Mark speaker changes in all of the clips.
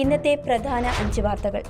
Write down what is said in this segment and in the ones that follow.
Speaker 1: ഇന്നത്തെ പ്രധാന 5 വാർത്തകൾ.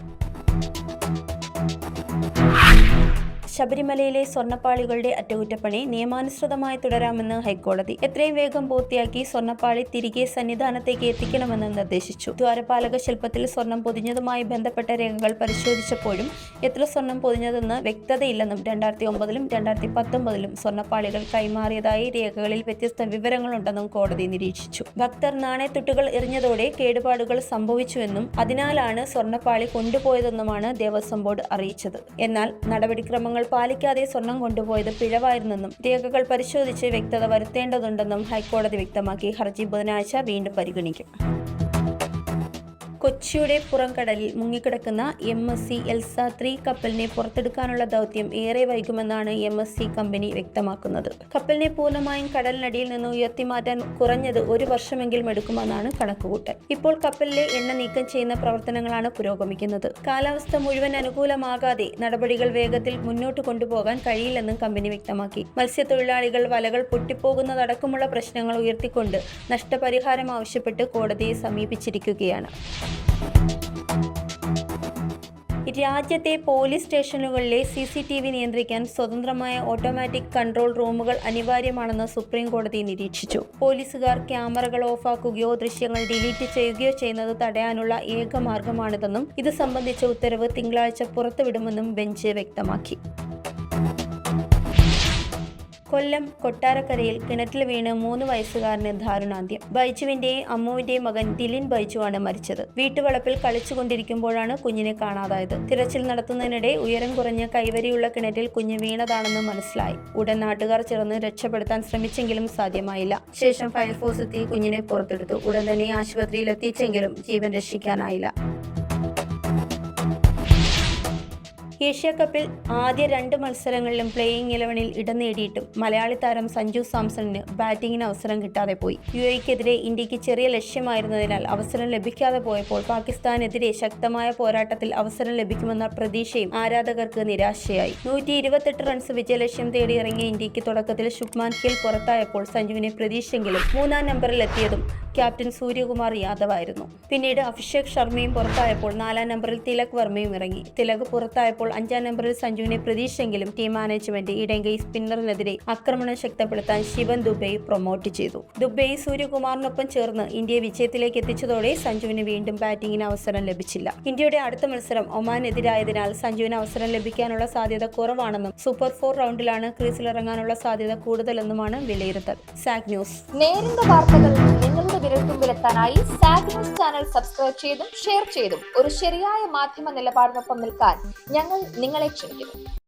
Speaker 1: ശബരിമലയിലെ സ്വർണ്ണപ്പാളികളുടെ അറ്റകുറ്റപ്പണി നിയമാനുസൃതമായി തുടരാമെന്ന് ഹൈക്കോടതി. എത്രയും വേഗം പൂർത്തിയാക്കി സ്വർണ്ണപ്പാളി തിരികെ സന്നിധാനത്തേക്ക് എത്തിക്കണമെന്ന് നിർദ്ദേശിച്ചു. ദ്വാരപാലക ശില്പത്തിൽ സ്വർണം പൊതിഞ്ഞതുമായി ബന്ധപ്പെട്ട രേഖകൾ പരിശോധിച്ചപ്പോഴും എത്ര സ്വർണം പൊതിഞ്ഞതെന്ന് വ്യക്തതയില്ലെന്നും 2009-ലും 2019-ലും സ്വർണ്ണപ്പാളികൾ കൈമാറിയതായി രേഖകളിൽ വ്യത്യസ്ത വിവരങ്ങളുണ്ടെന്നും കോടതി നിരീക്ഷിച്ചു. ഭക്തർ നാണയത്തുട്ടുകൾ എറിഞ്ഞതോടെ കേടുപാടുകൾ സംഭവിച്ചുവെന്നും അതിനാലാണ് സ്വർണ്ണപ്പാളി കൊണ്ടുപോയതെന്നുമാണ് ദേവസ്വം ബോർഡ് അറിയിച്ചത്. എന്നാൽ നടപടിക്രമങ്ങൾ പാലിക്കാതെ സ്വർണം കൊണ്ടുപോയത് പിഴവായിരുന്നെന്നും രേഖകൾ പരിശോധിച്ച് വ്യക്തത വരുത്തേണ്ടതുണ്ടെന്നും ഹൈക്കോടതി വ്യക്തമാക്കി. ഹർജി ബുധനാഴ്ച വീണ്ടും പരിഗണിക്കും. കൊച്ചിയുടെ പുറംകടലിൽ മുങ്ങിക്കിടക്കുന്ന MSC എൽസ 3 കപ്പലിനെ പുറത്തെടുക്കാനുള്ള ദൗത്യം ഏറെ വൈകുമെന്നാണ് MSC കമ്പനി വ്യക്തമാക്കുന്നത്. കപ്പലിനെ പൂർണ്ണമായും കടലിനടിയിൽ നിന്ന് ഉയർത്തിമാറ്റാൻ കുറഞ്ഞത് 1 വർഷമെങ്കിലും എടുക്കുമെന്നാണ് കണക്കുകൂട്ടൽ. ഇപ്പോൾ കപ്പലിലെ എണ്ണ നീക്കം ചെയ്യുന്ന പ്രവർത്തനങ്ങളാണ് പുരോഗമിക്കുന്നത്. കാലാവസ്ഥ മുഴുവൻ അനുകൂലമാകാതെ നടപടികൾ വേഗത്തിൽ മുന്നോട്ട് കൊണ്ടുപോകാൻ കഴിയില്ലെന്നും കമ്പനി വ്യക്തമാക്കി. മത്സ്യത്തൊഴിലാളികൾ വലകൾ പൊട്ടിപ്പോകുന്നതടക്കമുള്ള പ്രശ്നങ്ങൾ ഉയർത്തിക്കൊണ്ട് നഷ്ടപരിഹാരം ആവശ്യപ്പെട്ട് കോടതിയെ സമീപിച്ചിരിക്കുകയാണ്. രാജ്യത്തെ പോലീസ് സ്റ്റേഷനുകളിലെ CCTV നിയന്ത്രിക്കാൻ സ്വതന്ത്രമായ ഓട്ടോമാറ്റിക് കൺട്രോൾ റൂമുകൾ അനിവാര്യമാണെന്ന് സുപ്രീം കോടതി നിരീക്ഷിച്ചു. പോലീസുകാർ ക്യാമറകൾ ഓഫാക്കുകയോ ദൃശ്യങ്ങൾ ഡിലീറ്റ് ചെയ്യുകയോ ചെയ്യുന്നത് തടയാനുള്ള ഏക മാർഗമാണിതെന്നും ഇത് സംബന്ധിച്ച ഉത്തരവ് തിങ്കളാഴ്ച പുറത്തുവിടുമെന്നും ബെഞ്ച് വ്യക്തമാക്കി. കൊല്ലം കൊട്ടാരക്കരയിൽ കിണറ്റിൽ വീണ് 3 വയസ്സുകാരന് ദാരുണാന്ത്യം. ബൈജുവിന്റെയും അമ്മുവിന്റെയും മകൻ ദിലിൻ ബൈജുവാണ് മരിച്ചത്. വീട്ടുവളപ്പിൽ കളിച്ചുകൊണ്ടിരിക്കുമ്പോഴാണ് കുഞ്ഞിനെ കാണാതായത്. തിരച്ചിൽ നടത്തുന്നതിനിടെ ഉയരം കുറഞ്ഞ കൈവരിയുള്ള കിണറ്റിൽ കുഞ്ഞ് വീണതാണെന്ന് മനസ്സിലായി. ഉടൻ നാട്ടുകാർ ചേർന്ന് രക്ഷപ്പെടുത്താൻ ശ്രമിച്ചെങ്കിലും സാധ്യമായില്ല. ശേഷം ഫയർഫോഴ്സ് എത്തി കുഞ്ഞിനെ പുറത്തെടുത്തു. ഉടൻ തന്നെ ആശുപത്രിയിൽ എത്തിച്ചെങ്കിലും ജീവൻ രക്ഷിക്കാനായില്ല. ഏഷ്യാകപ്പിൽ ആദ്യ 2 മത്സരങ്ങളിലും പ്ലേയിങ് 11-ൽ ഇടം നേടിയിട്ടും മലയാളി താരം സഞ്ജു സാംസണിന് ബാറ്റിംഗിന് അവസരം കിട്ടാതെ പോയി. UAEക്കെതിരെ ഇന്ത്യക്ക് ചെറിയ ലക്ഷ്യമായിരുന്നതിനാൽ അവസരം ലഭിക്കാതെ പോയപ്പോൾ പാകിസ്ഥാനെതിരെ ശക്തമായ പോരാട്ടത്തിൽ അവസരം ലഭിക്കുമെന്ന പ്രതീക്ഷയും ആരാധകർക്ക് നിരാശയായി. 128 റൺസ് വിജയലക്ഷ്യം തേടി ഇറങ്ങിയ ഇന്ത്യക്ക് തുടക്കത്തിൽ ശുഭ്മാൻ ഗിൽ പുറത്തായപ്പോൾ സഞ്ജുവിനെ പ്രതീക്ഷയെങ്കിലും 3-ാം നമ്പറിൽ എത്തിയതും ക്യാപ്റ്റൻ സൂര്യകുമാർ യാദവ് ആയിരുന്നു. പിന്നീട് അഭിഷേക് ശർമ്മയും പുറത്തായപ്പോൾ 4-ാം നമ്പറിൽ തിലക് വർമ്മയും ഇറങ്ങി. തിലക് പുറത്തായപ്പോൾ 5-ാം നമ്പറിൽ സഞ്ജുവിനെ പ്രതീക്ഷയെങ്കിലും ടീം മാനേജ്മെന്റ് ഇടങ്കൈ സ്പിന്നറിനെതിരെ ആക്രമണം ശക്തിപ്പെടുത്താൻ ശിവൻ ദുബെയെ പ്രൊമോട്ട് ചെയ്തു. ദുബെയെ സൂര്യകുമാറിനൊപ്പം ചേർന്ന് ഇന്ത്യയെ വിജയത്തിലേക്ക് എത്തിച്ചതോടെ സഞ്ജുവിന് വീണ്ടും ബാറ്റിംഗിന് അവസരം ലഭിച്ചില്ല. ഇന്ത്യയുടെ അടുത്ത മത്സരം ഒമാനെതിരായതിനാൽ സഞ്ജുവിന് അവസരം ലഭിക്കാനുള്ള സാധ്യത കുറവാണെന്നും സൂപ്പർ 4 റൗണ്ടിലാണ് ക്രീസിലിറങ്ങാനുള്ള സാധ്യത കൂടുതലെന്നുമാണ് വിലയിരുത്തൽ. Zag news.
Speaker 2: നേരിന്റെ വാർത്തകൾ നിങ്ങളുടെ വിരൽത്തുമ്പിലെത്താനായി സാഗ് ന്യൂസ് ചാനൽ സബ്സ്ക്രൈബ് ചെയ്തും ഷെയർ ചെയ്തും ഒരു ശരിയായ മാധ്യമ നിലപാടിനൊപ്പം നിൽക്കാൻ ഞങ്ങൾ നിങ്ങളെ ക്ഷണിക്കുന്നു.